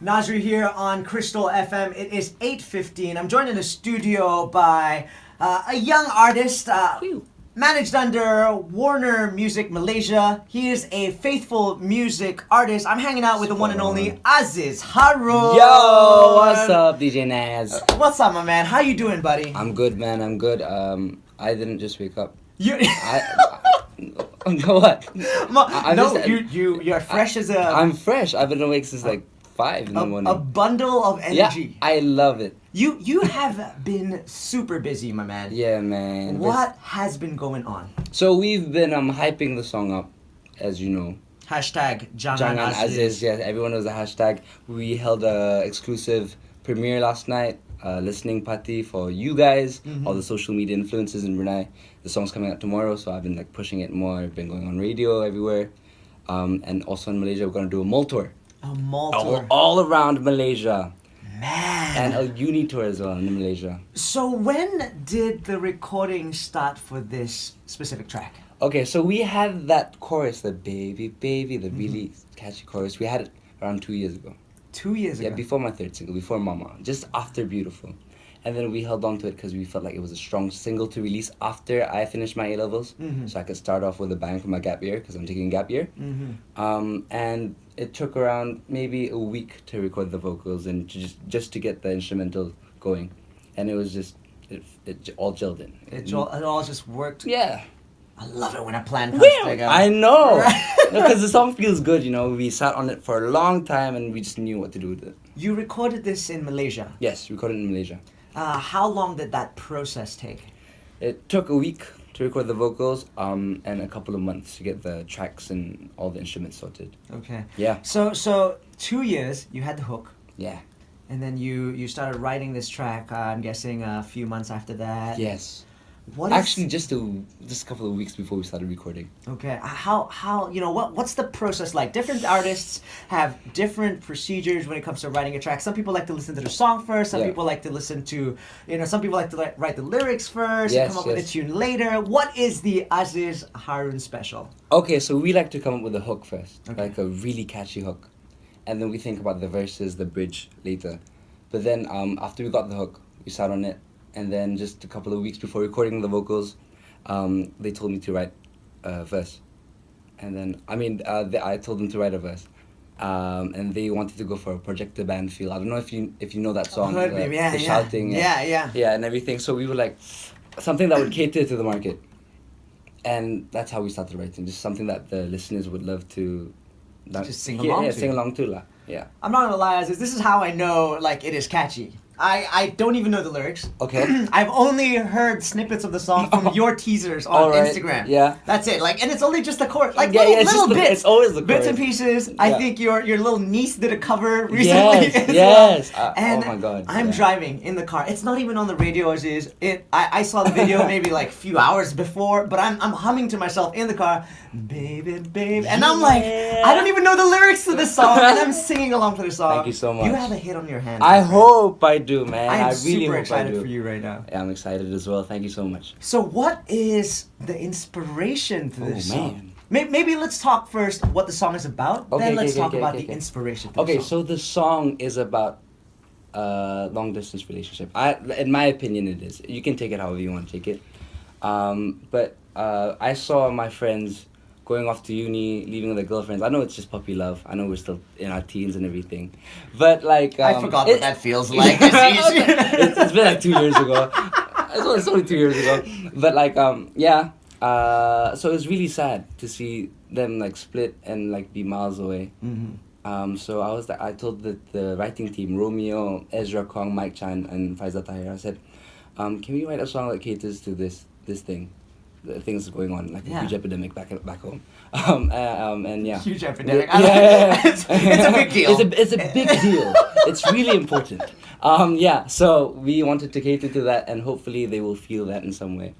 Nazri here on KRISTALfm. It is 8:15. I'm joined in the studio by a young artist managed under Warner Music Malaysia. He is a faithful music artist. I'm hanging out with the one and only Aziz Harun. Yo, what's up, DJ Naz? What's up, my man? How you doing, buddy? I'm good, man. I'm good. I didn't just wake up. You What? You're fresh as a... I'm fresh. I've been awake since like 5 in the morning. A bundle of energy. Yeah, I love it. You have been super busy, my man. Yeah, man. What has been going on? So we've been hyping the song up, as you know. Hashtag Jangan Aziz. Yeah, everyone knows the hashtag. We held a exclusive premiere last night. Listening party for you guys, all the social media influencers in Brunei. The song's coming out tomorrow, so I've been like pushing it more. I've been going on radio everywhere, and also in Malaysia we're gonna do a mall tour. A mall tour. All around Malaysia. Man. And a uni tour as well in Malaysia. So when did the recording start for this specific track? Okay, so we had that chorus, the baby, baby, the really catchy chorus. We had it around 2 years ago. 2 years ago? Yeah, before my third single, before Mama, just after Beautiful. And then we held on to it because we felt like it was a strong single to release after I finished my A-levels. So I could start off with a bang for my gap year, because I'm taking a gap year. And it took around maybe a week to record the vocals and to just to get the instrumental going. And it was just, it all gelled in. It all just worked? Yeah. I love it when a plan comes together. I know! Because the song feels good, you know. We sat on it for a long time and we just knew what to do with it. You recorded this in Malaysia? Yes, recorded in Malaysia. How long did that process take? It took a week to record the vocals and a couple of months to get the tracks and all the instruments sorted. Okay. Yeah. So 2 years, you had the hook. Yeah. And then you started writing this track, I'm guessing a few months after that. Yes. Actually, just a couple of weeks before we started recording. Okay. How you know what's the process like? Different artists have different procedures when it comes to writing a track. Some people like to listen to the song first. Some people like to listen to, some people like to write the lyrics first and come up with a tune later. What is the Aziz Harun special? Okay, so we like to come up with a hook first, like a really catchy hook, and then we think about the verses, the bridge later. But then after we got the hook, we sat on it. And then just a couple of weeks before recording the vocals, they told me to write a verse. And then, I told them to write a verse. And they wanted to go for a projector band feel. I don't know if you know that song. The shouting. Yeah, and everything. So we were like, something that would cater to the market. And that's how we started writing. Just something that the listeners would love to... just sing along to. Yeah, sing along to. Yeah. I'm not gonna lie, Aziz, this is how I know, it is catchy. I don't even know the lyrics. Okay. I've only heard snippets of the song from your teasers on Instagram. Yeah. That's it. And it's only just the chorus. Little bits. It's always the chorus. Bits and pieces. Yeah. I think your little niece did a cover recently Yes. And oh my God. I'm driving in the car. It's not even on the radio, Aziz. I saw the video maybe a few hours before, but I'm humming to myself in the car, baby, baby. And I'm like, I don't even know the lyrics to this song, and I'm singing along to the song. Thank you so much. You have a hit on your hands. I hope I do, man. I am really super hope excited I do. for you right now. Yeah, I'm excited as well. Thank you so much. So what is the inspiration to this song? Man. Maybe let's talk first what the song is about, then let's talk about the inspiration to the song. So the song is about a long-distance relationship. In my opinion, it is. You can take it however you want to take it. But I saw my friends going off to uni, leaving their girlfriends. I know it's just puppy love. I know we're still in our teens and everything. But I forgot what that feels like. It's been 2 years ago. It's only 2 years ago. But so it's really sad to see them split and be miles away. So I told the writing team, Romeo, Ezra Kong, Mike Chan, and Faizal Tahir, I said, can we write a song that caters to this thing? The things going on, a huge epidemic back home, and yeah. Huge epidemic. Yeah. It's a big deal. It's a big deal. It's really important. So we wanted to cater to that, and hopefully they will feel that in some way.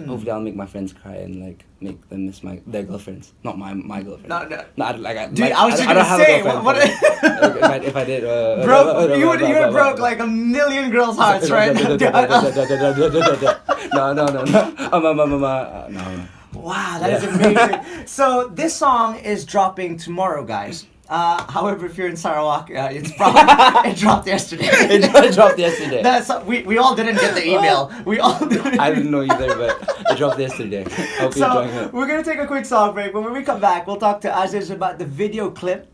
Hopefully I'll make my friends cry and make them miss their girlfriends, not my girlfriend. No. Dude, I was just gonna say, what if I did, you would broke a million girls' hearts, right? No. Wow, that is amazing. So this song is dropping tomorrow, guys. However, if you're in Sarawak, it's probably it dropped yesterday. It dropped yesterday. We all didn't get the email. We all didn't. I didn't know either, but it dropped yesterday. Hope you're enjoying it. We're gonna take a quick song break. But when we come back, we'll talk to Aziz about the video clip.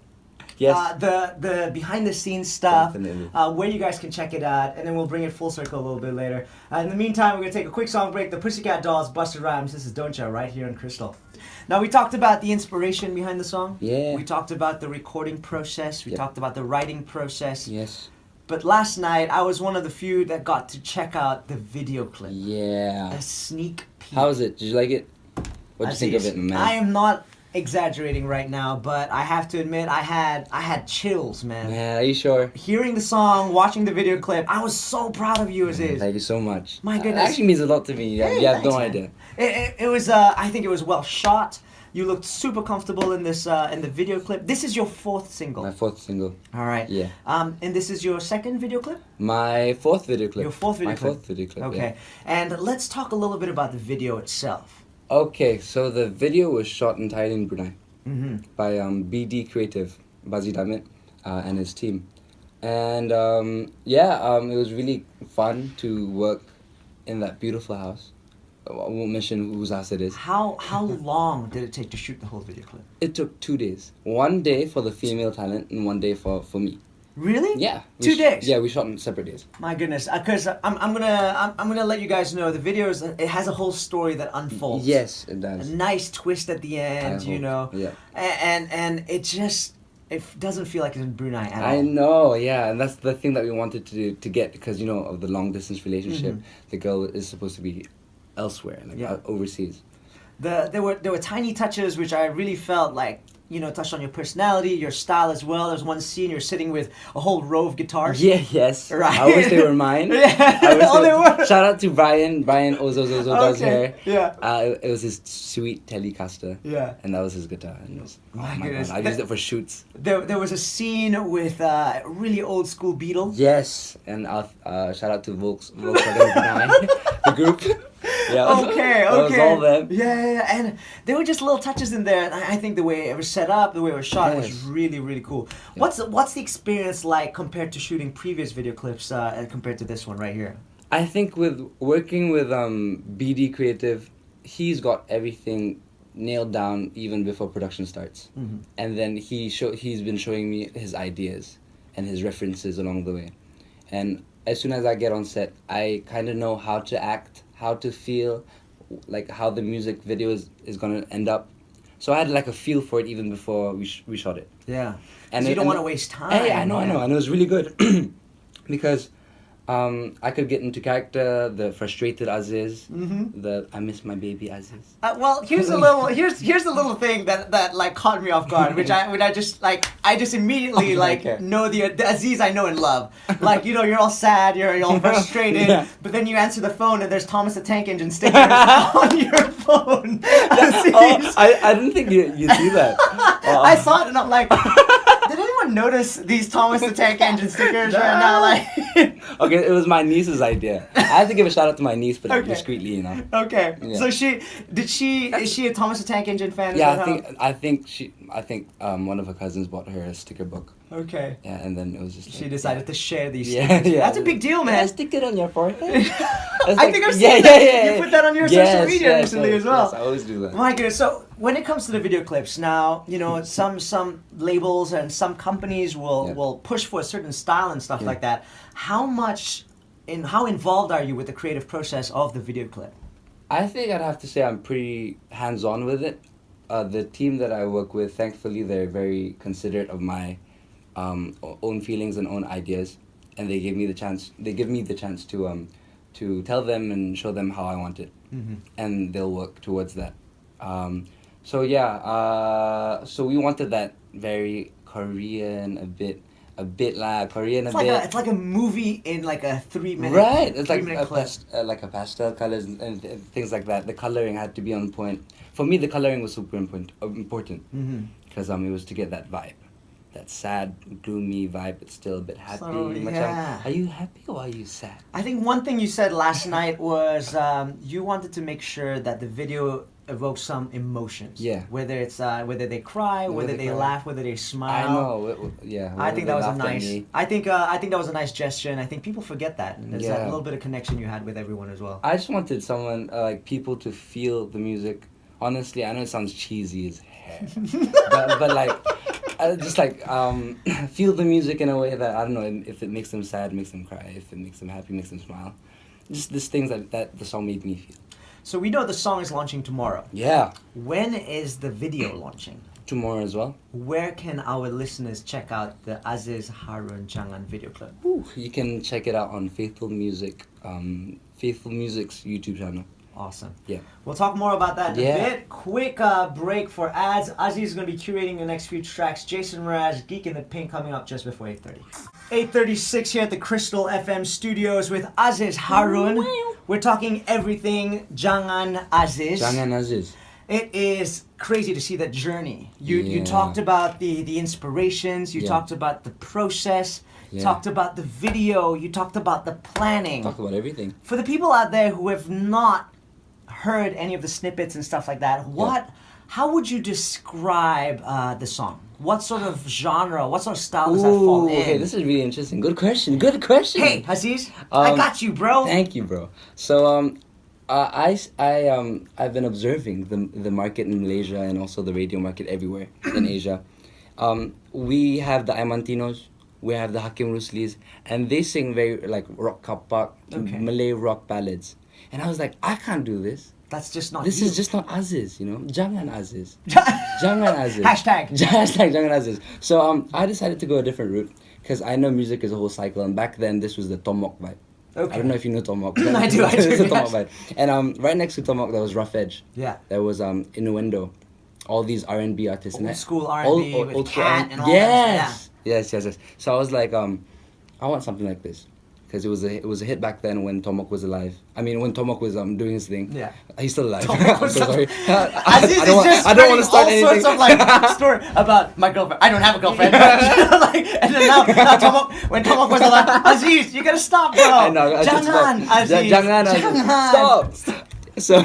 Yes. The behind the scenes stuff, Definitely. where you guys can check it out, and then we'll bring it full circle a little bit later. In the meantime, we're gonna take a quick song break. The Pussycat Dolls, Busta Rhymes. This is Don't Ya right here on Crystal. Now we talked about the inspiration behind the song. Yeah. We talked about the recording process. We Yep. talked about the writing process. Yes. But last night, I was one of the few that got to check out the video clip. Yeah. A sneak peek. How was it? Did you like it? What did you think of it, man? I am not exaggerating right now, but I have to admit I had chills, man. Yeah, are you sure? Hearing the song, watching the video clip, I was so proud of you, Aziz. Thank you so much. My It goodness. actually means a lot to me. Hey, you have thanks, no man. idea. It was I think it was well shot. You looked super comfortable in this in the video clip. This is your fourth single. My fourth single. All right. Yeah. And this is your second video clip? My fourth video clip. Your fourth video My clip. fourth video clip. Okay. And let's talk a little bit about the video itself. Yeah. Okay, so the video was shot entirely in Brunei Mm-hmm. by BD Creative, Bazi Damit, and his team. And it was really fun to work in that beautiful house. I won't mention whose house it is. How long did it take to shoot the whole video clip? It took 2 days. 1 day for the female talent and 1 day for me. Really? Yeah. 2 days? Yeah, we shot on separate days. My goodness, because I'm gonna let you guys know the video it has a whole story that unfolds. Yes, it A does. nice twist at the end, I you hope. know. Yeah. And it doesn't feel like it's in Brunei at all. I know, yeah, and that's the thing that we wanted to get because of the long distance relationship. The girl is supposed to be elsewhere, like Yeah. overseas. There were tiny touches which I really felt like touched on your personality, your style as well. There's one scene you're sitting with a whole row of guitars. Yeah, yes. Right. I wish they were mine. Yeah. I wish They were. Shout out to Brian. Brian Ozo does hair. Yeah. It was his sweet Telecaster. Yeah. And that was his guitar. And it was, My oh my goodness. god, I used it for shoots. There was a scene with a really old school Beatle. Yes, and shout out to Volkswagen Brunei, the group. Yeah. Okay, That was all them. Yeah, and there were just little touches in there. And I think the way it was set up, the way it was shot, was Yes. really, really cool. Yeah. What's the experience like compared to shooting previous video clips and compared to this one right here? I think with working with BD Creative, he's got everything nailed down even before production starts. Mm-hmm. And then he's been showing me his ideas and his references along the way. And as soon as I get on set, I kind of know how to act, how to feel, like how the music video is going to end up. So I had like a feel for it even before we shot it. Yeah. And So you don't and want to waste time. Hey, I know, and it was really good because I could get into character, the frustrated Aziz, the I miss my baby Aziz. Well, here's a little thing that like caught me off guard, which I just immediately Okay. know the Aziz I know and love. Like you're all sad, you're all frustrated, Yeah. but then you answer the phone and there's Thomas the Tank Engine stickers on your phone. Aziz. Oh, I didn't think you'd do that. I saw it and I'm like, did anyone notice these Thomas the Tank Engine stickers right now? Like. Okay, it was my niece's idea. I have to give a shout out to my niece, but Okay. discreetly, Okay, Yeah. so is she a Thomas the Tank Engine fan? Is Yeah, that I think one of her cousins bought her a sticker book. Okay. Yeah, and then it was just She like, decided to share these Yeah, stickers. yeah. That's a big deal, man. stick it on your forehead. I think I've seen that. You put that on your social media recently as well. Yes, I always do that. My goodness. So when it comes to the video clips, now some labels and some companies will push for a certain style and stuff like that. How involved are you with the creative process of the video clip? I think I'd have to say I'm pretty hands-on with it. The team that I work with, thankfully, they're very considerate of my own feelings and own ideas, and they give me the chance to tell them and show them how I want it, and they'll work towards that. So we wanted that very Korean, a bit like Korean, It's like a movie in like a 3-minute. Right, it's like 3-minute clip. like a pastel colors and things like that. The coloring had to be on point. For me, the coloring was super important because it was to get that vibe, that sad, gloomy vibe, but still a bit happy. So, yeah. Are you happy or are you sad? I think one thing you said last night was you wanted to make sure that the video evoke some emotions. Yeah. Whether it's whether they cry, whether they laugh, whether they smile. I know. Yeah. I think that was a nice. Me. I think that was a nice gesture, and I think people forget that. And there's that Yeah. little bit of connection you had with everyone as well. I just wanted someone like people to feel the music. Honestly, I know it sounds cheesy as hell, but like, just like feel the music in a way that I don't know if it makes them sad, makes them cry, if it makes them happy, makes them smile. Just these things that the song made me feel. So we know the song is launching tomorrow. Yeah. When is the video launching? Tomorrow as well. Where can our listeners check out the Aziz Harun Jangan video clip? Ooh, you can check it out on Faithful Music, Faithful Music's YouTube channel. Awesome. Yeah. We'll talk more about that in Yeah. a bit. Quick break for ads. Aziz is going to be curating the next few tracks. Jason Mraz, Geek in the Pink, coming up just before 8:30. 8:36 here at the Crystal FM studios with Aziz Harun. We're talking everything Jangan Aziz. Jangan Aziz. It is crazy to see that journey. You Yeah. talked about the inspirations. You Yeah. talked about the process. Yeah. Talked about the video. You talked about the planning. Talk about everything. For the people out there who have not heard any of the snippets and stuff like that, how would you describe the song? What sort of genre, what sort of style does that fall in? Okay, this is really interesting. Good question. Good question. Hey, Aziz, I got you, bro. Thank you, bro. So I've been observing the market in Malaysia and also the radio market everywhere in Asia. We have the Imantinos, we have the Hakim Ruslis, and they sing very like rock kapak, Malay rock ballads. And I was like, I can't do this. That's just not This you. is just not Aziz, you know. Jangan Aziz. Jangan Aziz. Hashtag. Hashtag Jangan Aziz. So I decided to go a different route because I know music is a whole cycle, and back then this was the Tomok vibe. Okay. I don't know if you know Tomok. I do. It's the Yes. Tomok vibe. And right next to Tomok there was Rough Edge. Yeah. There was Innuendo. All these R&B artists. Old and school R&B with old school Cat R&B. and all that. Yes. So I was like, I want something like this. Because it was a hit back then when Tomok was alive. I mean, when Tomok was doing his thing. Yeah. He's still alive. Tomok I'm was so sorry. Aziz is just I don't want to start all anything. sorts of like story about my girlfriend. I don't have a girlfriend. Like, and then now Tomok, when Tomok was alive, Aziz, you gotta stop, bro. I know. Jangan, Aziz. Jangan, Aziz. Jangan. Stop. So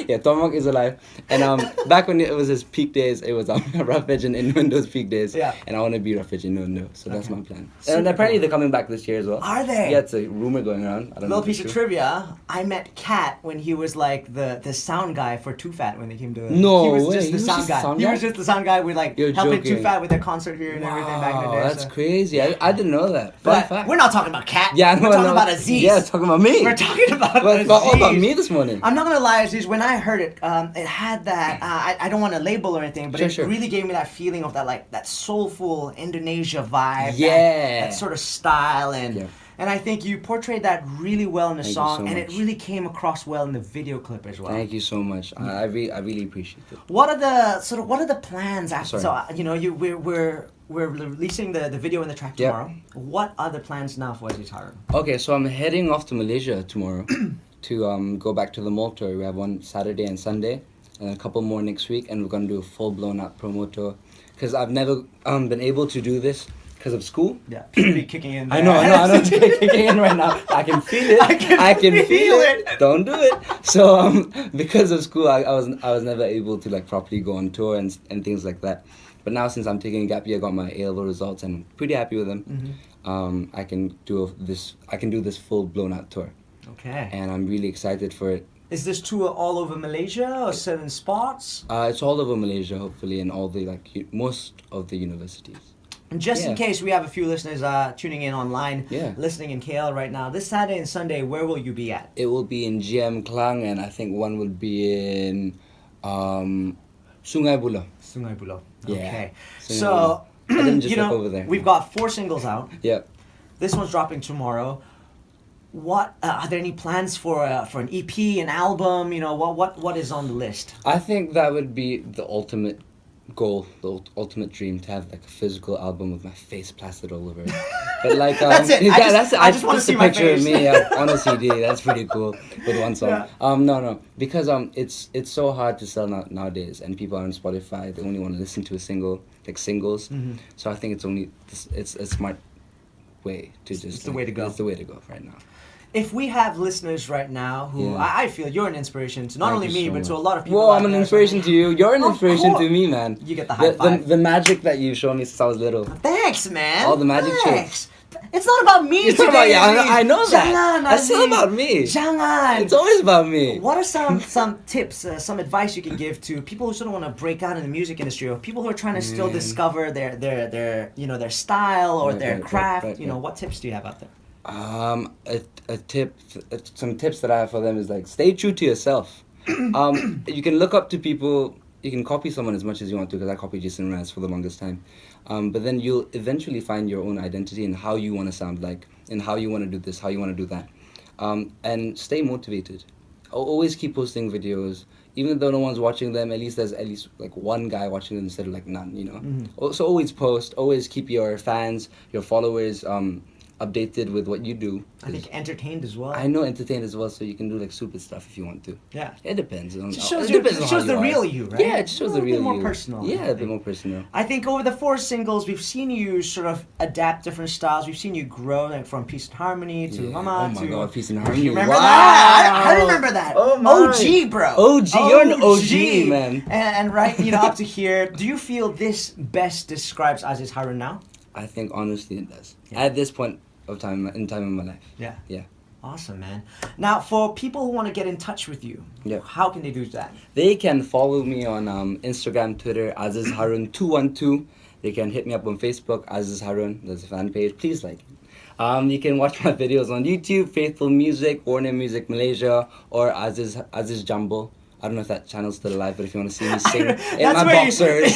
yeah, Tomok is alive, and back when it was his peak days, it was Rough Edge and Innuendo's peak days. Yeah. And I want to be Rough Edge and Innuendo, so that's my plan. Super And apparently cool. they're coming back this year as well. Are they? Yeah, it's a rumor going around. I don't know. Little if piece it's of true. trivia. I met Kat when he was like the sound guy for Too Fat when they came to. No he was way, just he the was sound just the guy. sound He guy? was just the sound guy with like You're helping Too joking. Fat with their concert here and everything back in the day. Wow, that's so. crazy. I didn't know that. Fun But fact. we're not talking about Kat. Yeah, we're talking about Aziz. Yeah, talking about me. We're talking about But Aziz. all about me this morning. I'm not gonna lie, Aziz. When I heard it, it had that. I don't want to label or anything, but Sure. it really gave me that feeling of that soulful Indonesia vibe. Yeah. That sort of style and. Yeah. And I think you portrayed that really well in the Thank you song, so and it much. really came across well in the video clip as well. Thank you so much. I really appreciate it. What are the plans after? Sorry. So we're releasing the video and the track Yeah. tomorrow. What are the plans now for Aziz Harun? Okay, so I'm heading off to Malaysia tomorrow to go back to the mall tour. We have one Saturday and Sunday, and a couple more next week, and we're gonna do a full-blown out promo tour. Because I've never been able to do this because of school. Yeah, puberty kicking in. I know. It's kicking in right now. I can feel it. I can feel it. Don't do it. So because of school, I was never able to like properly go on tour and things like that. But now since I'm taking a gap year, I got my A-level results and I'm pretty happy with them. Mm-hmm. I can do this full blown out tour, Okay. and I'm really excited for it. Is this tour all over Malaysia or certain spots? It's all over Malaysia, hopefully, and all the most of the universities. And just in Yeah. case we have a few listeners tuning in online, Yeah. listening in KL right now, this Saturday and Sunday, where will you be at? It will be in GM Klang, and I think one will be in Sungai Buloh. Sungai Buloh. Yeah. Okay. Sungai So, Buloh. I didn't just look over there. we've got 4 singles out. Yeah. This one's dropping tomorrow. What are there any plans for an EP, an album? What is on the list? I think that would be the ultimate goal, the ultimate dream, to have like a physical album with my face plastered all over it. But like That's it. I just wanna just see a my picture face. of me on a CD. That's pretty cool with one song. Yeah. No, because it's so hard to sell nowadays, and people are on Spotify. They only want to listen to a single, like singles. Mm-hmm. So I think it's a smart way to just. It's the way to go. It's the way to go right now. if we have listeners right now who I feel you're an inspiration to not Thank only you me so but to a much. lot of people. Whoa, out I'm an there. inspiration to you. You're an Of inspiration course. to me, man. You get the high five. The magic that you've shown me since I was little. Thanks, man. All the magic Thanks. It's not about me It's today. not about you. Aziz. I know that. Jangan, That's not Aziz. about me. Jangan. It's always about me. What are some tips, some advice you can give to people who sort of want to break out in the music industry, or people who are trying to still discover their their style or their craft? What tips do you have out there? Some tips that I have for them is like stay true to yourself. You can look up to people. You can copy someone as much as you want to, because I copied Jason Mraz for the longest time. But then you'll eventually find your own identity and how you want to sound like, and how you want to do this, how you want to do that. And stay motivated. Always keep posting videos. Even though no one's watching them, at least there's at least like one guy watching them instead of like none, So always post, always keep your fans, your followers updated with what you do. I think entertained as well. I know entertained as well, so you can do like stupid stuff if you want to. Yeah. It depends. It shows the real you, right? Yeah, it shows the real you. A bit more personal. Yeah, a bit more personal. I think over the 4 singles, we've seen you sort of adapt different styles. We've seen you grow, like from Peace and Harmony to Mama oh my to... God, Peace and Harmony. You remember Wow. that? I remember that. Oh my. OG, bro. OG, you're an OG, man. And right, up to here, do you feel this best describes Aziz Harun now? I think honestly it does. At this point of time in my life. Yeah. Yeah. Awesome, man. Now, for people who want to get in touch with you, how can they do that? They can follow me on Instagram, Twitter, Aziz Harun 212. They can hit me up on Facebook, Aziz Harun. There's a fan page. Please like it. You can watch my videos on YouTube, Faithful Music, Warner Music Malaysia, or Aziz Jumbo. I don't know if that channel's still alive, but if you want to see me sing in my boxers.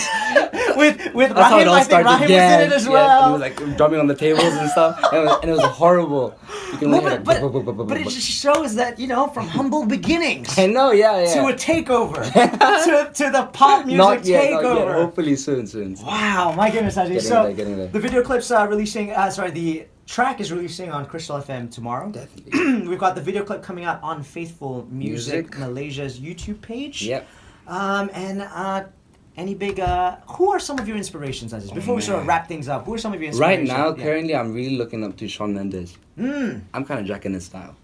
with That's how it Rahim, all I think started. Rahim was in it as well. Yeah, he was like drumming on the tables and stuff, and it was horrible. You can hear But it just shows that, from humble beginnings. I know, yeah. To a takeover. to the pop music Not yet. takeover. Hopefully soon. Wow, my goodness, Aziz. Getting there. The video clips are releasing, the track is releasing on KRISTAlfm tomorrow. Definitely. We've got the video clip coming out on Faithful Music Malaysia's YouTube page. Yep. Any big, who are some of your inspirations, Aziz? Before we sort of wrap things up, who are some of your inspirations? Right now, currently, I'm really looking up to Shawn Mendes. I'm kind of jacking his style.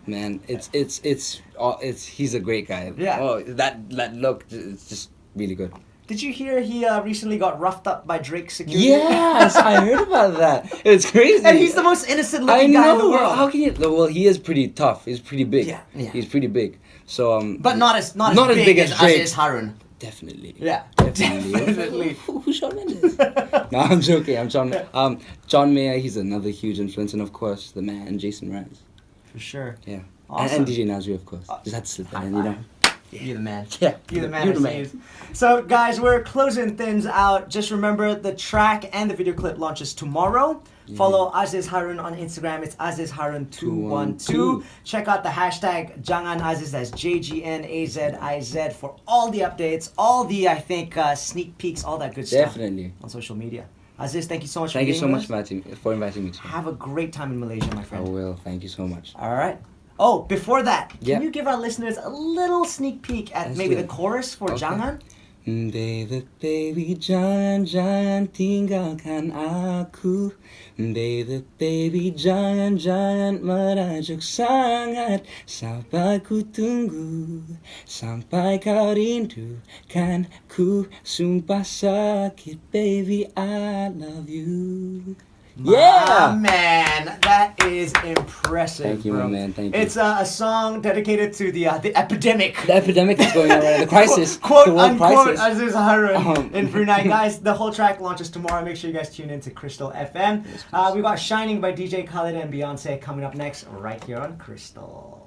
Man, he's a great guy. Yeah. Oh, that look, it's just really good. Did you hear he recently got roughed up by Drake's security? Yes, I heard about that. It's crazy. And he's the most innocent looking guy in the world. How can you? Well, he is pretty tough. He's pretty big. Yeah. He's pretty big. So but not as big as Aziz Harun. Definitely. Yeah. Definitely. Who's Shawn Mendes? No, I'm joking. I'm John. John Mayer. He's another huge influence, and of course the man Jason Mraz. For sure. Yeah. Awesome. And DJ Nazri, of course. Just had to slip that in, You're the man. Yeah. You're the man. You're the man. So, guys, we're closing things out. Just remember, the track and the video clip launches tomorrow. Follow Aziz Harun on Instagram. It's Aziz Harun 212. Check out the hashtag Jangan Aziz. That's JGNAZIZ for all the updates, all the sneak peeks, all that good stuff. Definitely. On social media. Aziz, thank you so much. Thank you so much us. for inviting me. Have a great time in Malaysia, my friend. I will. Thank you so much. All right. Oh, before that, can Yep. you give our listeners a little sneak peek at maybe the chorus for Jangan? Baby, baby, jangan tinggalkan aku. Baby, jangan merajuk sangat. Sampai ku tunggu, sampai kau rindukan ku. Sumpah sakit, baby, I love you. Yeah, man, that is impressive. Thank you, bro. my man. Thank you. It's a song dedicated to the epidemic. The epidemic is going on right now. The crisis. Quote the world unquote, crisis. Aziz Harun in Brunei. Guys, the whole track launches tomorrow. Make sure you guys tune in to KRISTAlfm. Yes, we got Shining by DJ Khaled and Beyonce coming up next right here on Crystal.